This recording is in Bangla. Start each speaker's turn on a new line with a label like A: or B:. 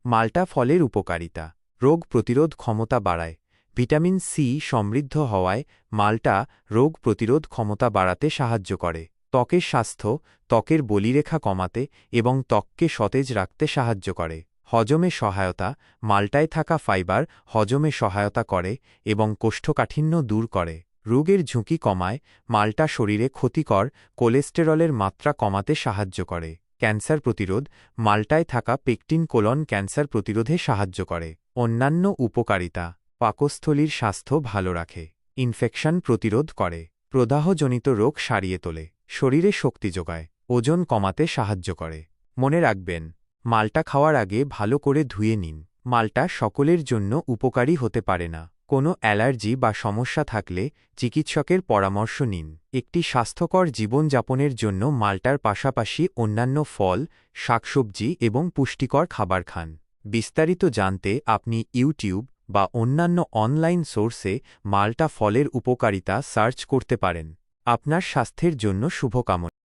A: মাল্টা ফলের উপকারিতা। রোগ প্রতিরোধ ক্ষমতা বাড়ায়। ভিটামিন সি সমৃদ্ধ হওয়ায় মাল্টা রোগ প্রতিরোধ ক্ষমতা বাড়াতে সাহায্য করে। ত্বকের স্বাস্থ্য, ত্বকের বলিরেখা কমাতে এবং ত্বককে সতেজ রাখতে সাহায্য করে। হজমে সহায়তা। মাল্টায় থাকা ফাইবার হজমে সহায়তা করে এবং কোষ্ঠকাঠিন্য দূর করে। রোগের ঝুঁকি কমায়। মাল্টা শরীরে ক্ষতিকর কোলেস্টেরলের মাত্রা কমাতে সাহায্য করে। ক্যান্সার প্রতিরোধ। মাল্টায় থাকা পেকটিন কোলন ক্যান্সার প্রতিরোধে সাহায্য করে। অন্যান্য উপকারিতা। পাকস্থলীর স্বাস্থ্য ভালো রাখে। ইনফেকশন প্রতিরোধ করে। প্রদাহজনিত রোগ সারিয়ে তোলে। শরীরে শক্তি যোগায়। ওজন কমাতে সাহায্য করে। মনে রাখবেন, মাল্টা খাওয়ার আগে ভালো করে ধুয়ে নিন। মাল্টা সকলের জন্য উপকারী হতে পারে না। কোনো অ্যালার্জি বা সমস্যা থাকলে চিকিৎসকের পরামর্শ নিন। একটি স্বাস্থ্যকর জীবনযাপনের জন্য মাল্টার পাশাপাশি অন্যান্য ফল, শাকসবজি এবং পুষ্টিকর খাবার খান। বিস্তারিত জানতে আপনি ইউটিউব বা অন্যান্য অনলাইন সোর্সে মাল্টা ফলের উপকারিতা সার্চ করতে পারেন। আপনার স্বাস্থ্যের জন্য শুভকামনা।